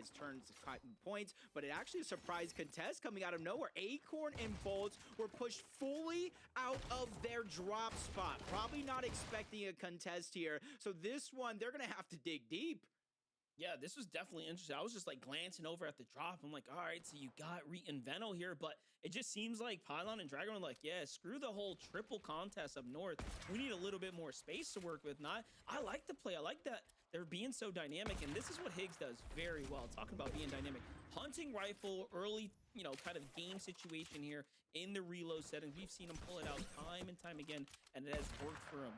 has turned points, but it actually a surprise contest coming out of nowhere. Acorn and Bolts were pushed fully out of their drop spot. Probably not expecting a contest here. So this one, they're going to have to dig deep. Yeah, this was definitely interesting. I was just like glancing over at the drop. I'm like, all right, so you got Reet and Veno here, but it just seems like Pylon and Dragon are like, yeah, screw the whole triple contest up north. We need a little bit more space to work with. Not, I like the play. I like that they're being so dynamic, and this is what 𝐒𝐔𝐻 does very well. Talking about being dynamic, hunting rifle, early, you know, kind of game situation here in the reload settings. We've seen him pull it out time and time again, and it has worked for him.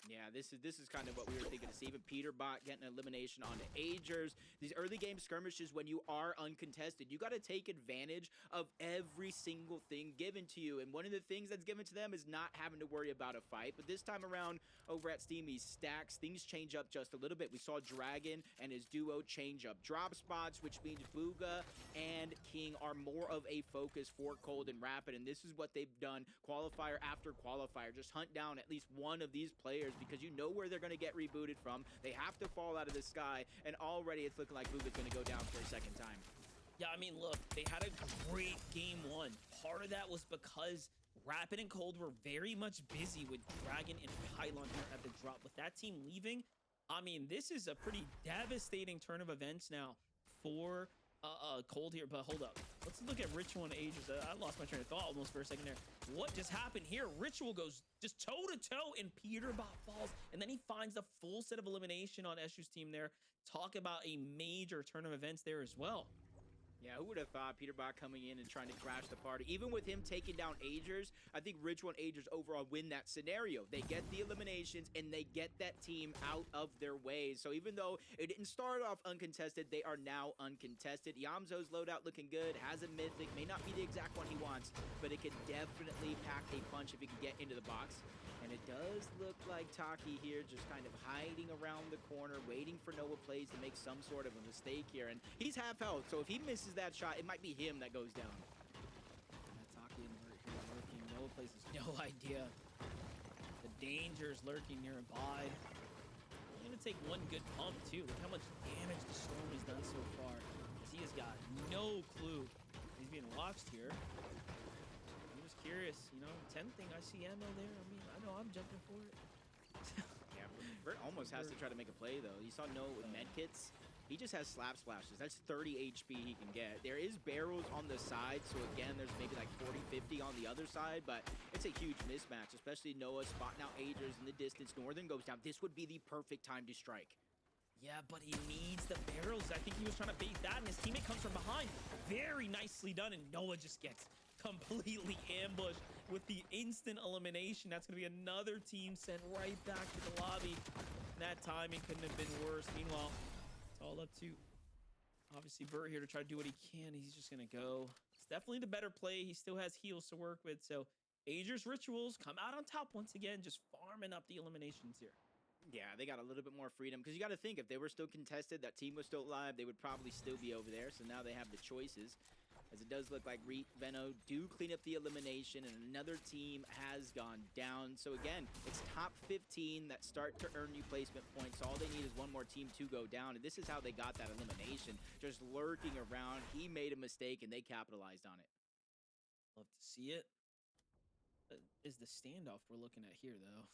Yeah, this is kind of what we were thinking to see. Even Peterbot getting an elimination on the 𝐒𝐷𝐻ers. These early game skirmishes, when you are uncontested, you got to take advantage of every single thing given to you. And one of the things that's given to them is not having to worry about a fight. But this time around over at Steamy's Stacks, things change up just a little bit. We saw Dragon and his duo change up drop spots, which means Bugha and King are more of a focus for Cold and Rapid. And this is what they've done qualifier after qualifier. Just hunt down at least one of these players, because you know where they're going to get rebooted from. They have to fall out of the sky, and already it's looking like Bugha's going to go down for a second time. Yeah, I mean, look, they had a great game one. Part of that was because Rapid and Cold were very much busy with Dragon and Pylon here at the drop. With that team leaving, I mean, this is a pretty devastating turn of events now for Cold here. But hold up, let's look at Ritual and 𝐒𝐷𝐻ers. I lost my train of thought almost for a second there. What just happened here? Ritual goes just toe to toe, and Peterbot falls, and then he finds the full set of elimination on 𝐻𝐻's team there. Talk about a major turn of events there as well. Yeah, who would have thought Peterbot coming in and trying to crash the party? Even with him taking down 𝐒𝐷𝐻ers, I think Ritual and 𝐒𝐷𝐻ers overall win that scenario. They get the eliminations, and they get that team out of their ways. So even though it didn't start off uncontested, they are now uncontested. 𝐒𝐲𝐻𝐿's loadout looking good, has a mythic, may not be the exact one he wants, but it can definitely pack a punch if he can get into the box. And it does look like Taki here just kind of hiding around the corner, waiting for Noah Plays to make some sort of a mistake here. And he's half health, so if he misses that shot, it might be him that goes down. Taki and lurking. Noah Plays has no idea. The danger's lurking nearby. I'm going to take one good pump, too. Look how much damage the Storm has done so far, because he has got no clue he's being watched here. I'm just curious, you know, 10th thing, I see ammo there. I mean, I know I'm jumping for it. Yeah, Bert almost has to try to make a play, though. You saw Noah with medkits. He just has slap splashes. That's 30 HP he can get. There is barrels on the side, so again, there's maybe like 40, 50 on the other side, but it's a huge mismatch, especially Noah spotting out 𝐒𝐷𝐻ers in the distance. Northern goes down. This would be the perfect time to strike. Yeah, but he needs the barrels. I think he was trying to bait that, and his teammate comes from behind. Very nicely done, and Noah just gets completely ambushed with the instant elimination. That's going to be another team sent right back to the lobby. And that timing couldn't have been worse. Meanwhile, it's all up to, obviously, Bert here to try to do what he can. He's just going to go. It's definitely the better play. He still has heals to work with. So 𝐒𝐷𝐻's Rituals come out on top once again, just farming up the eliminations here. Yeah, they got a little bit more freedom, because you got to think, if they were still contested, that team was still alive, they would probably still be over there. So now they have the choices, as it does look like Veno do clean up the elimination, and another team has gone down. So again, it's top 15 that start to earn you placement points. All they need is one more team to go down, and this is how they got that elimination, just lurking around. He made a mistake, and they capitalized on it. Love to see it. Is the standoff we're looking at here, though.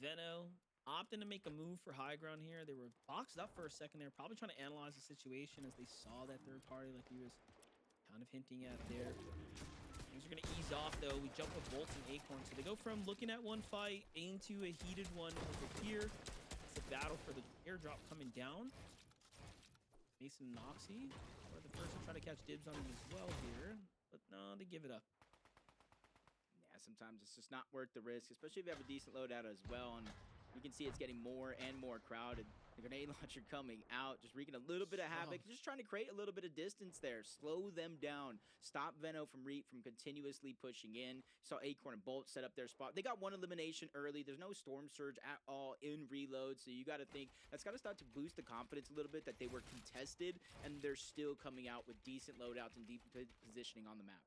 Veno opting to make a move for high ground here. They were boxed up for a second there, probably trying to analyze the situation as they saw that third party, like he was kind of hinting at there. Things are going to ease off, though. We jump with Bolts and Acorn, so they go from looking at one fight into a heated one over here. It's a battle for the airdrop coming down. Mason and 𝐒𝐲𝐻 are the person trying to catch dibs on them as well here, but no, they give it up. Yeah, sometimes it's just not worth the risk, especially if you have a decent loadout as well. And you can see it's getting more and more crowded. The grenade launcher coming out, just wreaking a little bit of havoc, just trying to create a little bit of distance there, slow them down, stop Veno from continuously pushing in. Saw Acorn and Bolt set up their spot. They got one elimination early. There's no Storm Surge at all in reload, so you got to think that's got to start to boost the confidence a little bit that they were contested and they're still coming out with decent loadouts and deep positioning on the map.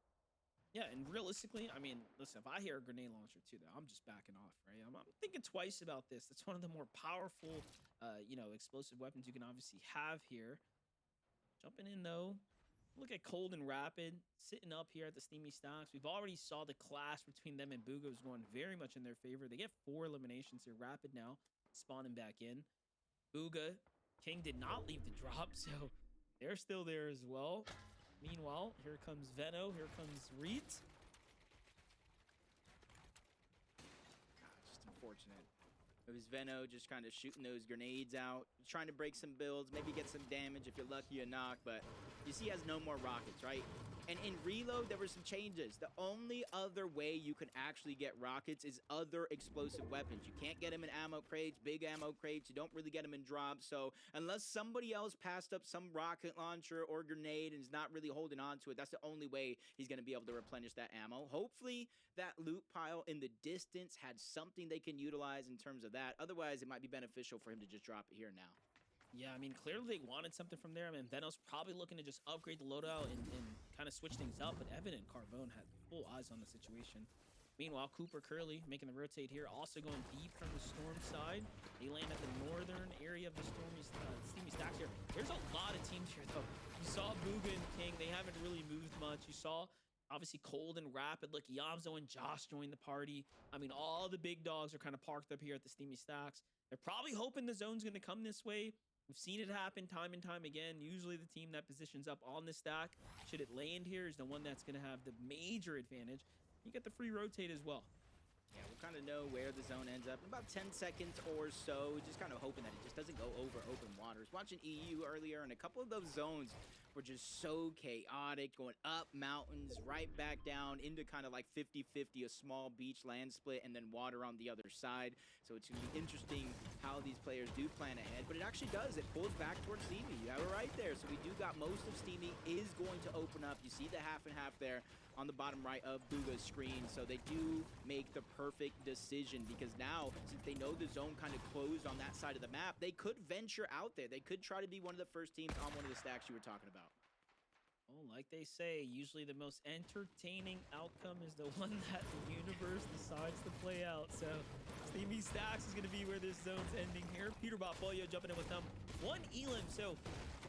Yeah, and realistically, I mean, listen, if I hear a grenade launcher too, though, I'm just backing off, right? I'm thinking twice about this. That's one of the more powerful, explosive weapons you can obviously have here. Jumping in though, look at Cold and Rapid sitting up here at the Steamy Stocks. We've already saw the clash between them and Bugha was going very much in their favor. They get 4 eliminations here. Rapid now spawning back in. Bugha, King did not leave the drop, so they're still there as well. Meanwhile, here comes 𝐿𝐁𝐿, here comes Reet. God, just unfortunate. It was 𝐿𝐁𝐿 just kind of shooting those grenades out, trying to break some builds, maybe get some damage if you're lucky, a knock, but you see he has no more rockets, right? And in reload, there were some changes. The only other way you can actually get rockets is other explosive weapons. You can't get them in ammo crates, big ammo crates. You don't really get them in drops. So unless somebody else passed up some rocket launcher or grenade and is not really holding on to it, that's the only way he's going to be able to replenish that ammo. Hopefully that loot pile in the distance had something they can utilize in terms of that. Otherwise, it might be beneficial for him to just drop it here now. Yeah, I mean, clearly they wanted something from there. I mean, 𝐿𝐁𝐿's probably looking to just upgrade the loadout and kind of switch things up, but Evan and Carbone had full eyes on the situation. Meanwhile, Cooper Curly making the rotate here, also going deep from the Storm side. They land at the northern area of the Steamy Stacks here. There's a lot of teams here, though. You saw Bugha and King. They haven't really moved much. You saw, obviously, Cold and Rapid. Look, 𝐒𝐲𝐣𝐴 and Josh joined the party. I mean, all the big dogs are kind of parked up here at the Steamy Stacks. They're probably hoping the zone's going to come this way. We've seen it happen time and time again. Usually the team that positions up on the stack, should it land here, is the one that's going to have the major advantage. You get the free rotate as well. Yeah, we'll kind of know where the zone ends up in about 10 seconds or so. Just kind of hoping that it just doesn't go over open waters. Watching EU earlier, and a couple of those zones were just so chaotic, going up mountains, right back down into kind of like 50-50, a small beach land split, and then water on the other side. So it's going to be interesting how these players do plan ahead, but it actually does. It pulls back towards Steamy. You have it right there. So we do got most of Steamy is going to open up. You see the half and half there on the bottom right of Bugha's screen. So they do make the perfect decision, because now, since they know the zone kind of closed on that side of the map, they could venture out there. They could try to be one of the first teams on one of the stacks you were talking about. Oh, like they say, usually the most entertaining outcome is the one that the universe decides to play out. So Steamy Stacks is going to be where this zone's ending here. Peterbot, Pollo jumping in with them. 1 elim, so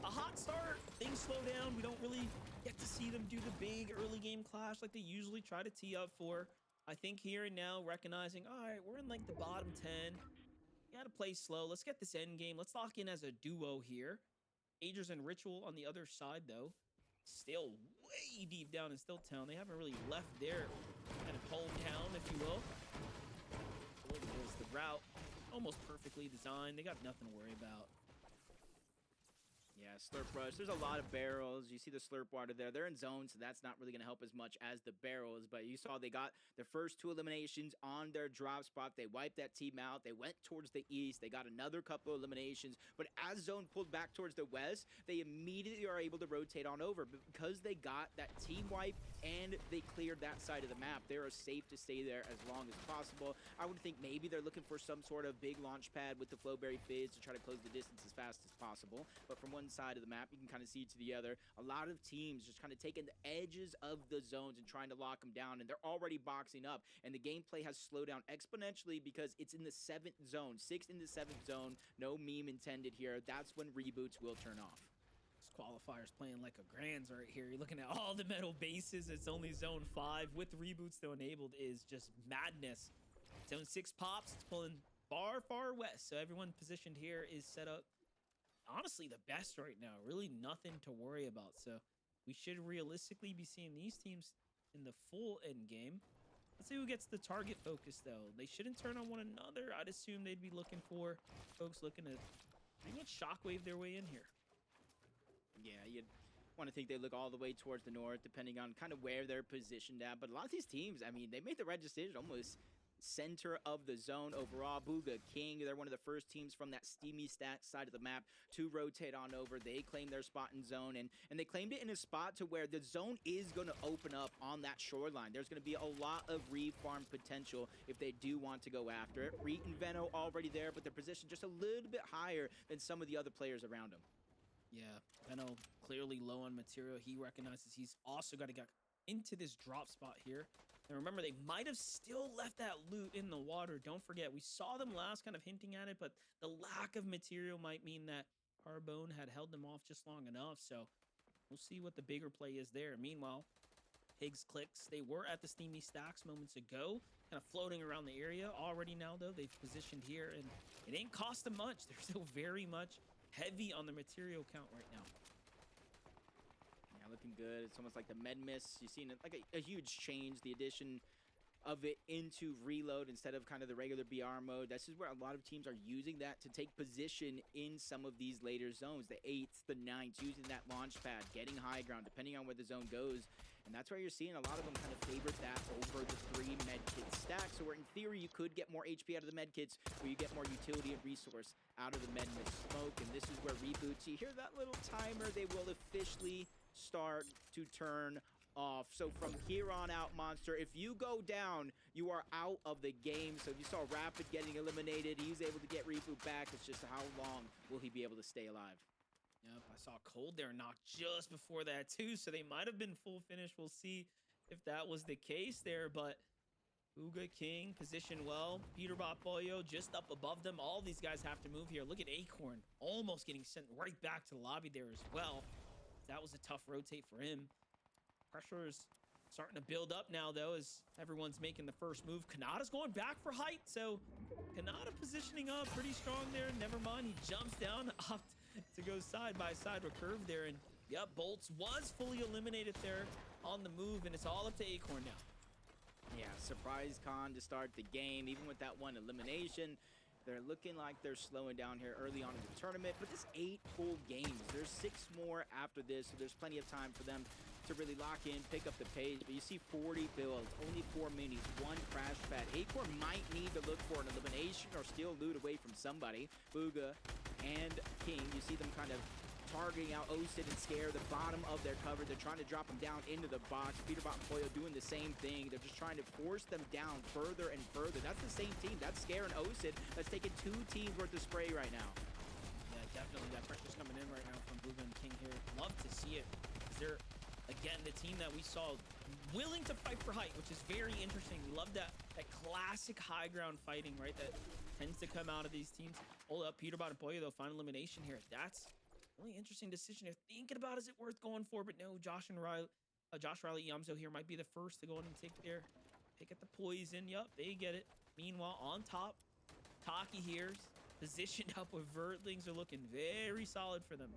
a hot start. Things slow down. We don't really get to see them do the big early game clash like they usually try to tee up for. I think here and now recognizing, all right, we're in like the bottom 10. You got to play slow. Let's get this end game. Let's lock in as a duo here. Agers and Ritual on the other side, though, still way deep down in Stilltown. They haven't really left their kind of hometown, if you will. Look at this, the route almost perfectly designed. They got nothing to worry about. Yeah, Slurp Rush. There's a lot of barrels. You see the Slurp water there. They're in zone, so that's not really going to help as much as the barrels. But you saw they got their first 2 eliminations on their drop spot. They wiped that team out. They went towards the east. They got another couple of eliminations. But as zone pulled back towards the west, they immediately are able to rotate on over. But because they got that team wipe and they cleared that side of the map, they are safe to stay there as long as possible. I would think maybe they're looking for some sort of big launch pad with the Flowberry Fizz to try to close the distance as fast as possible. But from one side of the map, you can kind of see to the other, a lot of teams just kind of taking the edges of the zones and trying to lock them down, and they're already boxing up, and the gameplay has slowed down exponentially because it's in the 7th zone, 6th in the 7th zone. No meme intended here. That's when reboots will turn off. This qualifier's playing like a grands right here. You're looking at all the metal bases. It's only zone 5 with reboots still enabled is just madness. Zone 6 pops. It's pulling far west, so everyone positioned here is set up honestly the best right now. Really nothing to worry about. So we should realistically be seeing these teams in the full end game. Let's see who gets the target focus, though. They shouldn't turn on one another. I'd assume they'd be looking for folks looking to pretty much shockwave their way in here. Yeah, you'd want to think they look all the way towards the north, depending on kind of where they're positioned at. But a lot of these teams, I mean, they made the right decision almost center of the zone overall. Bugha, King, they're one of the first teams from that Steamy Stack side of the map to rotate on over. They claim their spot in zone, and they claimed it in a spot to where the zone is going to open up on that shoreline. There's going to be a lot of re-farm potential if they do want to go after it. Reet and 𝐿𝐁𝐿 already there, but they're positioned just a little bit higher than some of the other players around them. Yeah, 𝐿𝐿𝐿 clearly low on material. He recognizes he's also got to get into this drop spot here. And remember, they might have still left that loot in the water. Don't forget, we saw them last kind of hinting at it, but the lack of material might mean that Carbone had held them off just long enough. So we'll see what the bigger play is there. Meanwhile, 𝐒𝐔𝐁𝐒𝐂𝐑𝐈𝐁𝐄 they were at the steamy stacks moments ago, kind of floating around the area. Already now, though, they've positioned here, and it ain't cost them much. They're still very much heavy on the material count right now. Yeah, looking good. It's almost like the med miss. You've seen it like a huge change, the addition of it into reload instead of kind of the regular BR mode. This is where a lot of teams are using that to take position in some of these later zones. The 8s, the 9s, using that launch pad, getting high ground, depending on where the zone goes. And that's where you're seeing a lot of them kind of favorite that over the 3 med kit stack. So where in theory you could get more HP out of the med kits, where you get more utility and resource out of the med mid smoke. And this is where reboots, you hear that little timer, they will officially start to turn off. So from here on out, Monster, if you go down, you are out of the game. So if you saw Rapid getting eliminated, he's able to get Reboot back. It's just how long will he be able to stay alive? Yep, I saw Cold there knocked just before that too, so they might have been full finish. We'll see if that was the case there, but 𝐒𝐔𝐁𝐒 positioned well. Peterbot, Pollo just up above them. All these guys have to move here. Look at Acorn almost getting sent right back to the lobby there as well. That was a tough rotate for him. Pressure is starting to build up now, though, as everyone's making the first move. 𝐿𝐼𝐷's going back for height, so 𝐿𝐼𝐷 positioning up pretty strong there. Never mind, he jumps down, opt to go side by side with Curve there. And yep, Bolts was fully eliminated there on the move, and it's all up to Acorn now. Yeah, surprise con to start the game. Even with that one elimination, they're looking like they're slowing down here early on in the tournament. But this 8 full games, there's 6 more after this, so there's plenty of time for them to really lock in, pick up the pace. But you see 40 builds, only 4 minis, 1 crash pad. Acorn might need to look for an elimination or steal loot away from somebody. Bugha and King, you see them kind of targeting out 𝐒𝐷 and Scare, the bottom of their cover. They're trying to drop them down into the box. Peterbot and Pollo doing the same thing. They're just trying to force them down further and further. That's the same team. That's Scare and 𝐒𝐷 that's taking 2 teams worth of spray right now. Yeah, definitely. That pressure's coming in right now from Bugha and King here. Love to see it. They're, again, the team that we saw willing to fight for height, which is very interesting. We love that classic high ground fighting, right? That tends to come out of these teams. Hold up, Peterbot and Pollo, though, final elimination here. That's really interesting decision. They're thinking about, is it worth going for? But no, Josh Riley 𝐒𝐻 here might be the first to go in and take their pick at the poison. Yup, they get it. Meanwhile, on top, 𝐸𝐷 here's positioned up with Vertlings are looking very solid for them.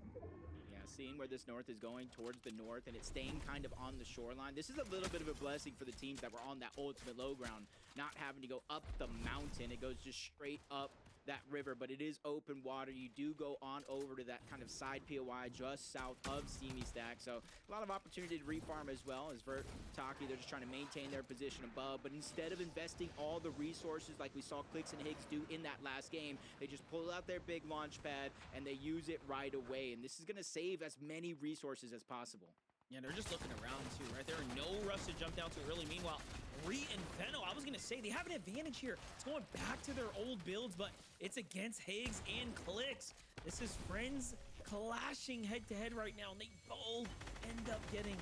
Yeah, seeing where this north is going towards the north and it's staying kind of on the shoreline. This is a little bit of a blessing for the teams that were on that ultimate low ground, not having to go up the mountain. It goes just straight up that river, but it is open water. You do go on over to that kind of side POI just south of steamy stack, so a lot of opportunity to refarm as well. As 𝐸𝐷, they're just trying to maintain their position above, but instead of investing all the resources like we saw 𝐒𝐿IX and 𝐒𝐔𝐁 do in that last game, they just pull out their big launch pad and they use it right away, and this is going to save as many resources as possible. Yeah, they're just looking around too, right? There are no rush to jump down too early. Meanwhile, Ree and Veno, I was going to say, they have an advantage here. It's going back to their old builds, but it's against 𝐒𝐔𝐻 and 𝐿𝐼𝐷. This is friends clashing head-to-head right now, and they both end up getting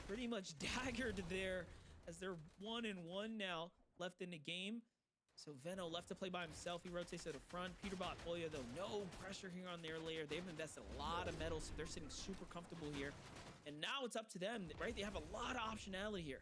pretty much daggered there as they're 1-1 now left in the game. So Veno left to play by himself. He rotates to the front. Peterbot, Pollo, though, no pressure here on their layer. They've invested a lot of metal, so they're sitting super comfortable here. And now it's up to them, right? They have a lot of optionality here.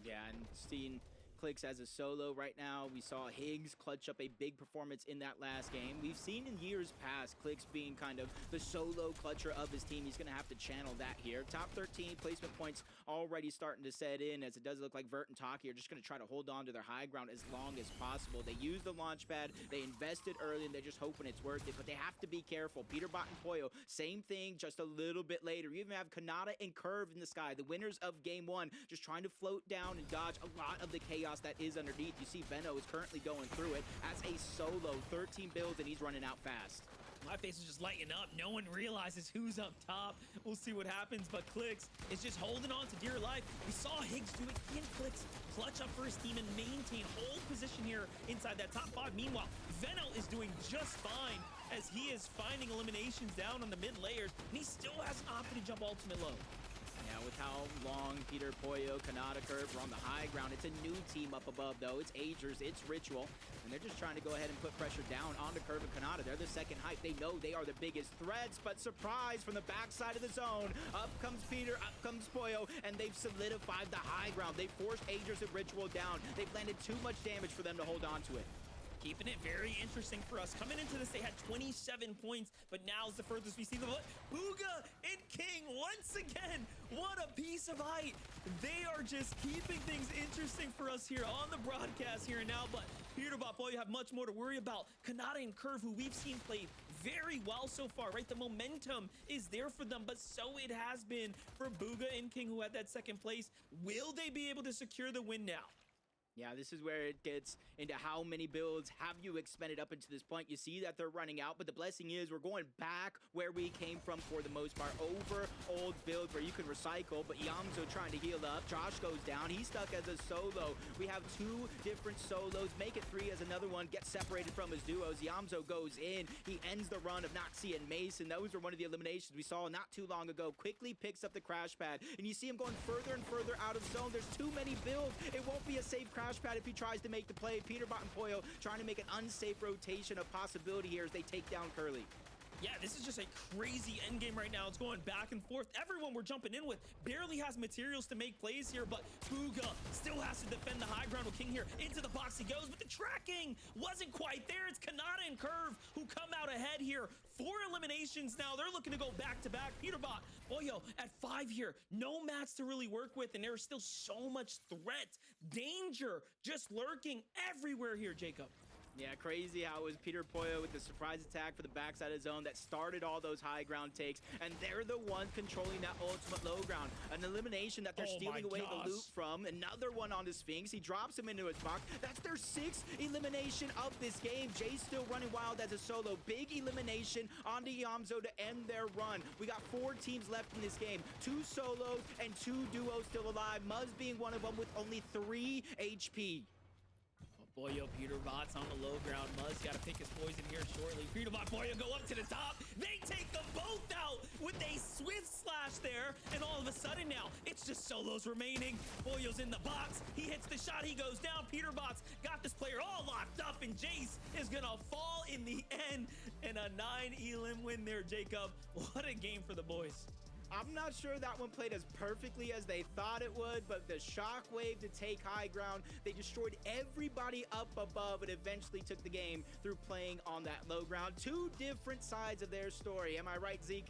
Yeah, and seeing 𝐿𝐼𝐷 as a solo right now. We saw 𝐒𝐔𝐻 clutch up a big performance in that last game. We've seen in years past 𝐿𝐼𝐷 being kind of the solo clutcher of his team. He's going to have to channel that here. Top 13 placement points already starting to set in, as it does look like Vert and 𝐸𝐷 are just going to try to hold on to their high ground as long as possible. They use the launch pad. They invested early, and they're just hoping it's worth it, but they have to be careful. Peterbot and Pollo, same thing, just a little bit later. You even have 𝐿𝐼𝐷 and Curve in the sky, the winners of game one, just trying to float down and dodge a lot of the chaos that is underneath. You see Veno is currently going through it as a solo, 13 builds, and he's running out fast. My face is just lighting up. No one realizes who's up top. We'll see what happens, but 𝐿𝐼𝐷 is just holding on to dear life. We saw 𝐒𝐔𝐻 do it. Can 𝐿𝐼𝐷 clutch up for his team and maintain hold position here inside that top 5? Meanwhile, Veno is doing just fine as he is finding eliminations down on the mid layers, and he still hasn't opted to jump ultimate low. Yeah, with how long Peter, Pollo, 𝐒𝐤𝐷𝐈𝐁𝐄 were on the high ground, it's a new team up above, though. It's 𝐒𝐷𝐻ers, it's Ritual, and they're just trying to go ahead and put pressure down onto 𝐒𝐷 and 𝐒𝐤𝐷𝐈𝐁𝐄. They're the second hype. They know they are the biggest threats, but surprise from the backside of the zone. Up comes Peter, up comes Pollo, and they've solidified the high ground. They forced 𝐒𝐷𝐻ers and Ritual down. They've landed too much damage for them to hold on to it. Keeping it very interesting for us. Coming into this, they had 27 points, but now's the furthest we see them. Bugha and King, once again, what a piece of height. They are just keeping things interesting for us here on the broadcast here and now, but Peterbot, Pollo, you have much more to worry about. 𝐒𝐤𝐷𝐈𝐁𝐄, who we've seen play very well so far, right? The momentum is there for them, but so it has been for Bugha and King, who had that second place. Will they be able to secure the win now? Yeah, this is where it gets into how many builds have you expended up until this point. You see that they're running out, but the blessing is we're going back where we came from for the most part, over old builds where you can recycle, but 𝐒𝐲𝐝𝐄 trying to heal up. Josh goes down. He's stuck as a solo. We have two different solos. Make it three as another one gets separated from his duos. 𝐒𝐲𝐝𝐄 goes in. He ends the run of 𝐿𝐼 and Mason. Those are one of the eliminations we saw not too long ago. Quickly picks up the crash pad, and you see him going further and further out of zone. There's too many builds. It won't be a safe crash pad if he tries to make the play. Peterbot and Pollo trying to make an unsafe rotation of possibility here as they take down 𝐒𝐷𝐈𝐿. Yeah, this is just a crazy endgame right now. It's going back and forth. Everyone we're jumping in with barely has materials to make plays here, but Bugha still has to defend the high ground with King here. Into the box he goes, but the tracking wasn't quite there. It's 𝐒𝐤𝐷𝐈𝐁𝐄 and 𝐒𝐷𝐈𝐿 who come out ahead here. 4 eliminations now. They're looking to go back-to-back. Peterbot, Pollo at 5 here. No mats to really work with, and there's still so much threat, danger just lurking everywhere here, Jacob. Yeah, crazy how it was Peter, Pollo with the surprise attack for the backside of zone that started all those high ground takes, and they're the ones controlling that ultimate low ground. An elimination that they're stealing away the loot from. Another one on the Sphinx. He drops him into his box. That's their 6th elimination of this game. Jay's still running wild as a solo. Big elimination onto 𝐒𝐲𝐝𝐄 to end their run. We got 4 teams left in this game. 2 solos and 2 duos still alive. Muzz being one of them with only 3 HP. Pollo, Peterbot's on the low ground. Muzz got to pick his poison here shortly. Peterbot, Pollo go up to the top. They take them both out with a swift slash there. And all of a sudden now, it's just solos remaining. Pollo's in the box. He hits the shot. He goes down. Peterbot's got this player all locked up. And Jace is going to fall in the end. And a 9 elim win there, Jacob. What a game for the boys. I'm not sure that one played as perfectly as they thought it would, but the shockwave to take high ground, they destroyed everybody up above and eventually took the game through playing on that low ground. 2 different sides of their story. Am I right, Zeke?